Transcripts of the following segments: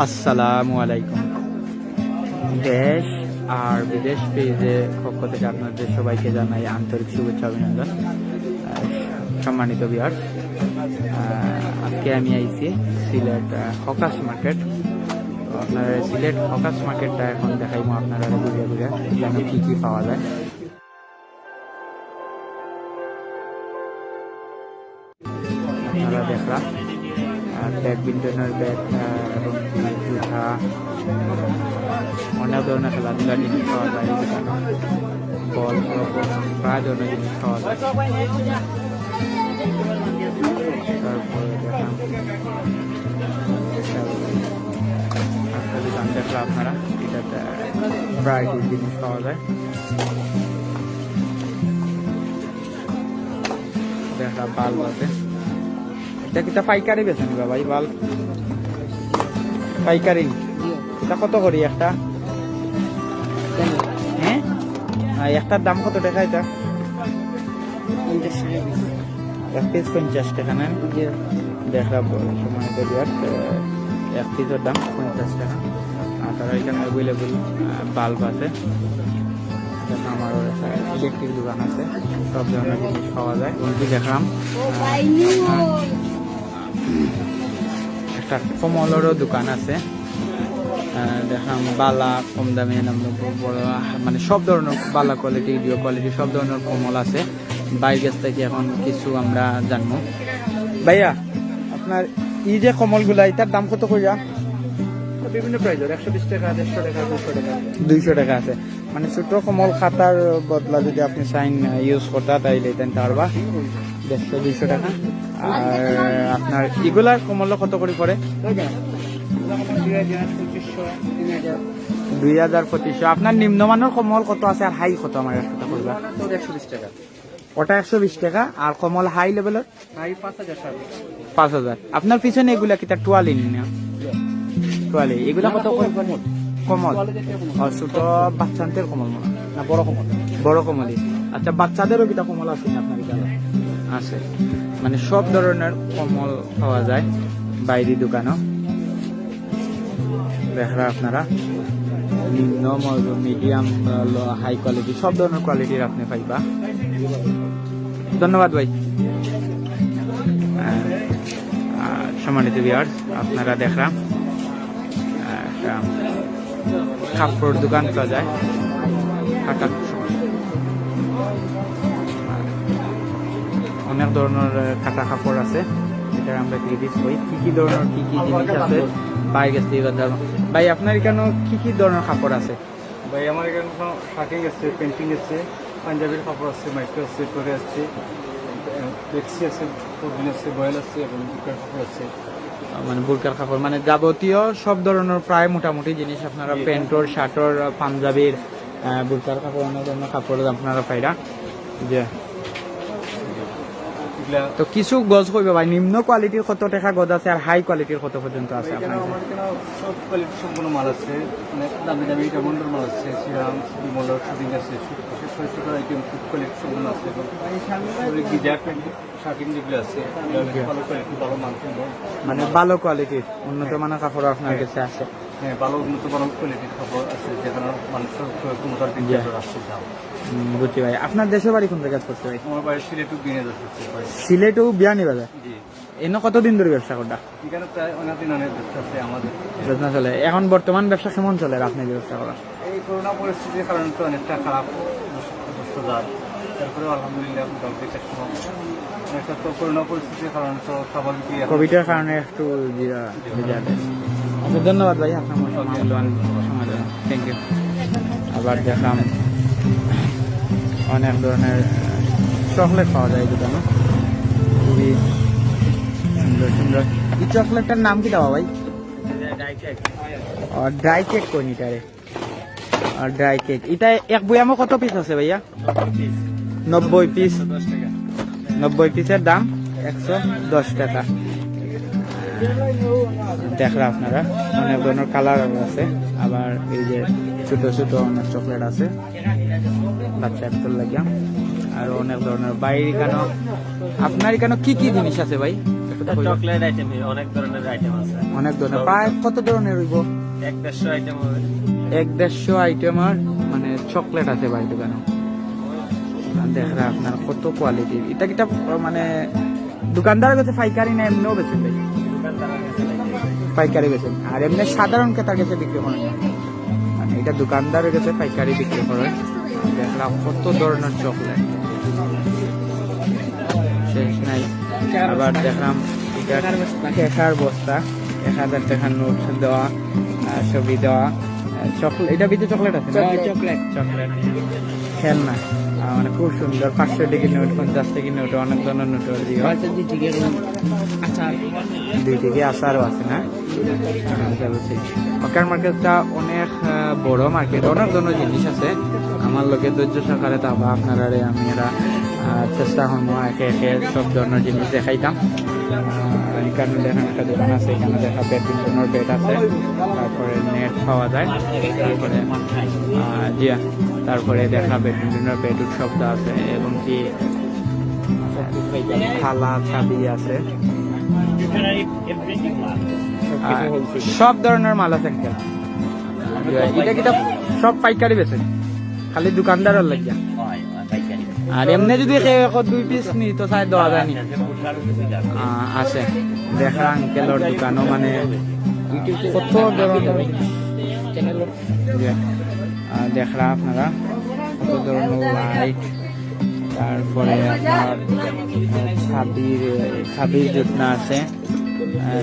আসসালামু আলাইকুম। দেশ আর বিদেশ পেজে পক্ষ থেকে আপনাদের সবাইকে জানাই আন্তরিক শুভেচ্ছা অভিনন্দন। সম্মানিত ভিউয়ার্স, আজকে আমি আইছি সিলেট হকার্স মার্কেট। আপনার সিলেট হকার্স মার্কেটটা এখন দেখাইবো আপনারা ঘুরে ঘুরে যেন কি কি পাওয়া যায়। আপনারা দেখলাম ব্যাডমিন্টনের ব্যাট এবং জুতা, অনেক ধরনের খেলাধুলার জিনিস পাওয়া যায়। বল, প্রায় ধরনের জিনিস পাওয়া যায়। তারপরে দেখলাম একটা দোকান দেখলাম আপনারা, এটাতে ভ্যারাইটির জিনিস পাওয়া যায়। দেখলাম বাল্ব আছে, এটা পাইকারি বেছে নিবা ভাই? বাল্ব পাইকারি, এটা কত করি একটা? হ্যাঁ, একটার দাম কত টাকা? এটা 1 পিস 50 টাকা। নেন দেখা সময় এক পিসের দাম 50 টাকা। তারা এখানে অ্যাভেলেবল বাল্ব আছে। আমার ইলেকট্রিক দোকান আছে, সব ধরনের জিনিস পাওয়া যায়। বন্ধু দেখলাম একটা কমলেরও দোকান আছে। দেখলাম বালা কম দামে, বড় মানে সব ধরনের বালা কোয়ালিটি, ভিডিও কোয়ালিটি সব ধরনের কমল আছে। বাইরের কাছ থেকে এখন কিছু আমরা জানবো। ভাইয়া, আপনার এই যে কমলগুলা, এটার দাম কত কইরা? বিভিন্ন প্রাইজের 120 টাকা, 150 টাকা, 200 টাকা। 200 টাকা আছে। মানে ছোট কমল খাতার বদলা যদি আপনি সাইন ইউজ করতে তাইলে তেনটা পারবা 150-200 টাকা। আর আপনার এগুলার কমল কত করে পড়ে? 2000-2500। আপনার নিম্নমানের কমল কত আছে আর হাই কত? আমার একটা করবা 120 টাকা। ওটা 120 টাকা। আর কমল হাই লেভেলের হাই 5000 টাকা। 5000। আপনার পিছনে এগুলা কি তার টুয়ালি না? টুয়ালি এগুলা কত করে? কমল ছোট বাচ্চাদের কমল মনে না বড় কমল? বড় কমলই। আচ্ছা, বাচ্চাদেরও কিটা কমল আছে না আপনার এখানে? আছে। মানে সব ধরনের কমল পাওয়া যায় বাইরে দোকানও। দেখরা আপনারা নিম্ন, মিডিয়াম, হাই কোয়ালিটি সব ধরনের কোয়ালিটির আপনি পাইবা। ধন্যবাদ ভাই। সম্মানিত ভিউয়ার্স, আপনারা দেখলাম একটা কাপড় দোকান পাওয়া যায়। অনেক ধরনের কাটা কাপড় আছে, এটা আমরা ক্রিটিস করি। কি ধরনের কি জিনিস আছে ভাই গেছে? ভাই, আপনার এখানে কি ধরনের কাপড় আছে? ভাই আমার এখানে শার্টিং আছে, পেন্টিং আছে, পাঞ্জাবির কাপড় আছে, মাইক্রো আছে, পরে আছে, ট্যাক্সি আছে, পরদিন আছে, বয়েল আছে এবং বুকার কাপড় আছে। মানে বুরকার কাপড়, মানে যাবতীয় সব ধরনের প্রায় মোটামুটি জিনিস আপনারা প্যান্টর, শার্টর, পাঞ্জাবির, বুরকার কাপড়, অনেক ধরনের কাপড় আপনারা পাইরা। যে তো কিছু গজ কইবে ভাই, নিম্ন কোয়ালিটির কত টাকা গজ আছে আর হাই কোয়ালিটির কত পর্যন্ত আছে? আমার এখানে সব কোয়ালিটির সম্পূর্ণ মাল আছে, অনেক দামি দামি ডায়মন্ডের মাল আছে, সিরাম, বিমলের শুটিং আছে, ছোট আইটেম খুব কোয়ালিটি সম্পূর্ণ আছে। গিজার শার্টিং যেগুলো আছে ভালো কোয়ালিটি, ভালো মান সম্পন্ন, মানে ভালো কোয়ালিটির উন্নত মানের কাপড় আপনার কাছে আছে? হ্যাঁ, ভালো উন্নত মানের কোয়ালিটির কাপড় আছে, যেখানে মানুষের কোনোটার দিকে আসছে দাম। বুঝছি ভাই। আপনার দেশের বাড়ি কোন জায়গায় করতে ভাই? আমার বাড়ি সিলেটও বিয়ানীবাজার করছে। সিলেটও বিয়ানীবাজার? জি। এনে কতদিন ধরে ব্যবসা করটা? এখানে প্রায় অনেকদিন অনেক ব্যবসা আছে আমাদের। ব্যবসা চলে। এখন বর্তমান ব্যবসা কেমন চলে আপনি যে ব্যবসা করা? এই করোনা পরিস্থিতির কারণে তো অনেকটা খারাপ অবস্থা যায়, তারপরে আলহামদুলিল্লাহ মোটামুটি কাস্টমার। অনেকটা তো করোনা পরিস্থিতির কারণে তো স্বাভাবিকই। কোভিডের কারণে একটু আচ্ছা, ধন্যবাদ ভাই আপনার মূল্যবান সময় দেওয়ার। Thank you. আবার দেখলাম অনেক ধরনের চকলেট পাওয়া যায় দোকানে, খুবই সুন্দর সুন্দর। এই চকলেটটার নাম কি দেওয়া ভাই? ড্রাই কেক কই নিটারে? Dry cake. এটা এক বয়ামে কত পিস আছে ভাইয়া? 90 পিস। 90 পিসের দাম 110 টাকা। দেখলাম আপনারা অনেক ধরনের কালার আছে। আবার এই যে ছোট ছোট অনেক চকলেট আছে বাচ্চা একটু লাগিয়া। আর অনেক ধরনের বাইরে এখানে। আপনার এখানে কি জিনিস আছে ভাই? একটু কইবা। চকলেট আইটেম অনেক ধরনের আইটেম আছে, অনেক ধরনের, প্রায় কত ধরনের হইব? 1-150 আইটেম হবে। 1-150 আইটেমের মানে চকলেট আছে ভাই দোকানে। দেখরা আপনার কত কোয়ালিটির, এটা কিটা মানে দোকানদারের কাছে পাইকারি না এমনিও বেচেন ভাই? পাইকারি বেচেন, আর এমনি সাধারণ ক্রেতার কাছে বিক্রি করেন না? মানে এটা দোকানদারের কাছে পাইকারি বিক্রি করেন। দেখলাম কত ধরনের চকলেট, শেষ নাই। আবার দেখলাম কেকার বস্তা, 1000 টাকার নোট দেওয়া, ছবি দেওয়া, চকলেট, এটা ভিতরে চকলেট আছে না? চকলেট খেলনা, মানে খুব সুন্দর। 500 টাকার নোট, 50 টাকার নোট, অনেক ধরনের নোট দিয়ে। 2 থেকে আচারও আছে না? হকার মার্কেটটা অনেক বড় মার্কেট, অনেক ধরনের জিনিস আছে। আমার লোকে ধৈর্য সহকারে তাবা আপনারা আমি এরা চেষ্টা করবো একে একে সব ধরনের জিনিস দেখাইতাম। এখানে দেখেন একটা দোকান আছে, এখানে দেখা ব্যাডমিন্টনের ব্যাট আছে, তারপরে নেট পাওয়া যায়, তারপরে জিয়া, তারপরে দেখা ব্যাডমিন্টনের ব্যাট শব্দ আছে, এবং কি থালা চাবি আছে, সব ধরনের মাল আছে। এটা কিটা সব পাইকারি বেচে, খালি দোকানদারের লাগিয়া। আর এমনি যদি 2 পিস নি তো চাই দেওয়া যায় নি? আছে। দেখা আঙ্কেলের দোকানও মানে কত ধরনের দেখরা আপনারা, কত ধরনের লাইট, তারপরে আপনার ছাবির জুটনা আছে,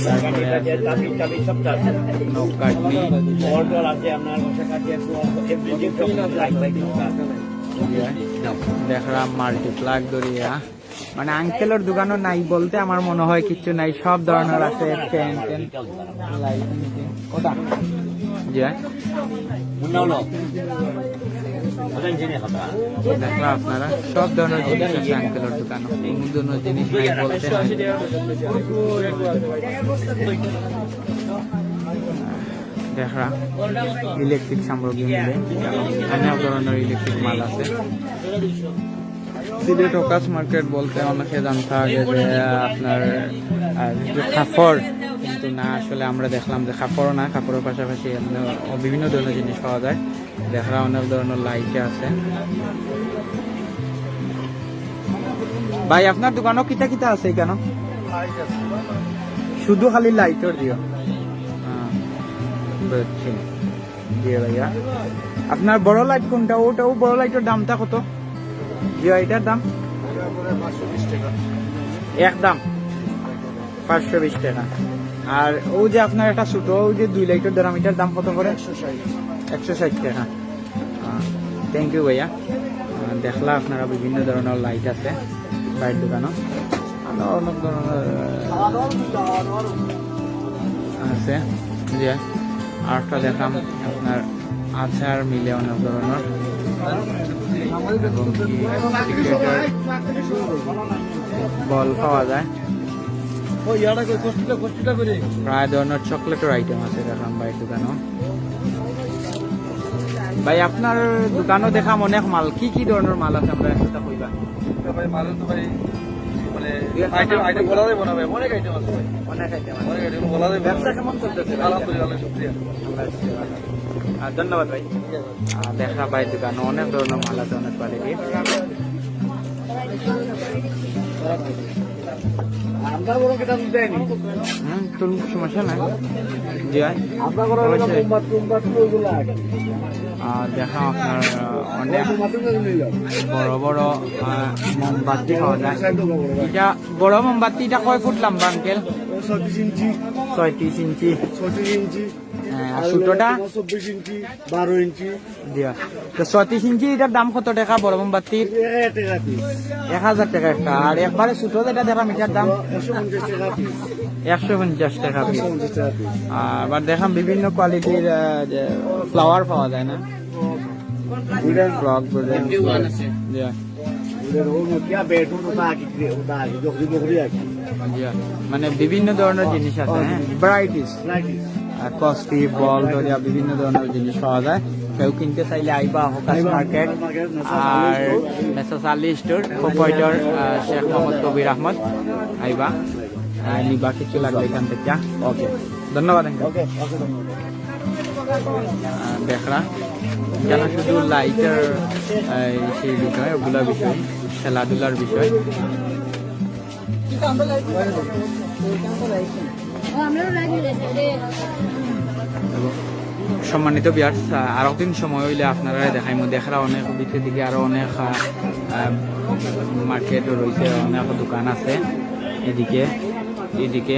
তারপরে নৌকাটনি, দেখলাম মাল্টিপ্লাগ দরিয়া। মানে আঙ্কেলের দোকানও নাই বলতে আমার মনে হয় কিছু নাই, সব ধরনের আছে। দেখলাম আপনারা সব ধরনের জিনিস আছে আঙ্কেলের দোকানে, কোনো ধরনের জিনিস নাই বলতে নাই। দেখরা ইলেকট্রিক সামগ্রী মিলে, অনেক ধরনের ইলেকট্রিক মাল আছে। সিলেট হকার্স মার্কেট বলতে অনেকে জানতে আগে যে আপনার যে কাপড়, কিন্তু না, আসলে আমরা দেখলাম যে কাপড়ও না, কাপড়ের পাশাপাশি বিভিন্ন ধরনের জিনিস পাওয়া যায়। দেখরা অনেক ধরনের লাইট আছে। ভাই আপনার দোকানও কিতা কিতা আছে কেন? শুধু খালি লাইটের দিও? জি ভাইয়া, আপনার বড় লাইট কোনটা? ওটাও বড় লাইটের দামটা কত? জি এটার দাম একদম 520 টাকা। আর ও যে আপনার একটা ছোট, ও যে 2 লাইটের দাম, এটার দাম কত করে? 160 টাকা। থ্যাংক ইউ ভাইয়া। দেখলা আপনারা বিভিন্ন ধরনের লাইট আছে লাইট দোকানও, অনেক ধরনের আছে। জি, আরেকটা দেখাম আপনার আচার মিলে অনেক ধরনের, এবং কি ক্রিকেটের বল পাওয়া যায়। প্রায় ধরনের চকলেটের আইটেম আছে দেখলাম ভাই দোকানও। ভাই আপনার দোকানও দেখাম অনেক মাল, কি কি ধরনের মাল আছে আমরা একটা কইবা? ভাই মাল তো ভাই মানে আইটেম বলা যাবে না ভাই, অনেক আইটেম আছে ভাই, অনেক আইটেম আছে। অনেক আইটেম বলা যাবে। ব্যবসা কেমন চলতেছে? আলহামদুলিল্লাহ, শুকরিয়া। ধন্যবাদ ভাই। দেখা ভাই দোকানে অনেক ধরনের মাল আছে, অনেক কোয়ালিটি। সমস্যা নাই, দেখা আপনার অনেক বড় বড় মোমবাতি পাওয়া যায়। এটা বড় মোমবাতি, এটা কয় ফুট লম্বা আঙ্কেল? 36 ইঞ্চি, 36 ইঞ্চি। 36 ইঞ্চি, আর ছোটটা 24 ইঞ্চি, 12 ইঞ্চি। দিয়া তো 36 ইঞ্চি, এটার দাম কত টাকা বড় মোমবাতির? 1000 টাকা পিস, 1000 টাকা একটা। আর একবারে ছোট যেটা দেখলাম এটার দাম 150 টাকা পিস, 150 টাকা পিস। 150 টাকা পিস। আবার দেখলাম বিভিন্ন কোয়ালিটির ফ্লাওয়ার পাওয়া যায় না? ফ্লগ মানে বিভিন্ন ধরনের জিনিস আছে, হ্যাঁ, ভ্যারাইটিস, কস্টি বল ধরিয়া বিভিন্ন ধরনের জিনিস পাওয়া যায়। কেউ কিনতে চাইলে আইবা হকার্স মার্কেট আর messrs Ali store, proprietor Sheikh Mohammad Kabir Ahmad, আইবা নিবা কিছু লাগলে এখান থেকে। ওকে, ধন্যবাদ আঙ্কেল। ওকে ওকে ধন্যবাদ। দেখরা কেন শুধু লাইটের সেই বিষয়, ওগুলা বিষয়, খেলাধুলার বিষয়। এবং সম্মানিত ভিউয়ার্স, আরো দিন সময় হইলে আপনারা দেখাইমু। দেখরা অনেক ভিতরের দিকে আরো অনেক মার্কেটও রয়েছে, অনেক দোকান আছে এদিকে এদিকে।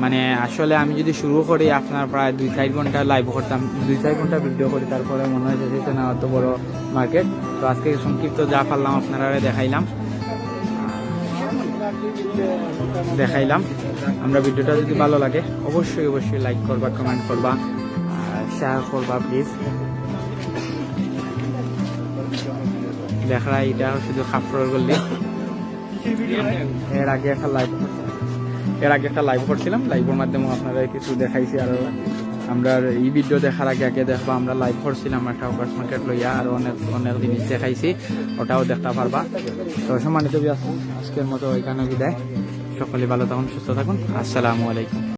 মানে আসলে আমি যদি শুরু করি আপনার প্রায় 2-4 ঘন্টা লাইভ করতাম, 2-4 ঘন্টা ভিডিও করি, তারপরে মনে হয় যেতে না অত বড় মার্কেট। তো আজকে সংক্ষিপ্ত যা পারলাম আপনারা দেখাইলাম। আমরা ভিডিওটা যদি ভালো লাগে অবশ্যই অবশ্যই লাইক করবা, কমেন্ট করবা, শেয়ার করবা প্লিজ। দেখা এটা শুধু খাফড়র গল্লি। এর আগে একটা লাইভ করছিলাম, লাইভের মাধ্যমে আপনারা কিছু দেখাইছি। আর আমরা এই ভিডিও দেখার আগে দেখবো আমরা লাইভ করছিলাম একটা অকাশ মার্কেট লইয়া, আর অনেক অনেক জিনিস দেখাইছি, ওটাও দেখতে পারবা। তো সম্মানিত আজকের মতো এখানে বিদায়। সকলে ভালো থাকুন, সুস্থ থাকুন। আসসালামু আলাইকুম।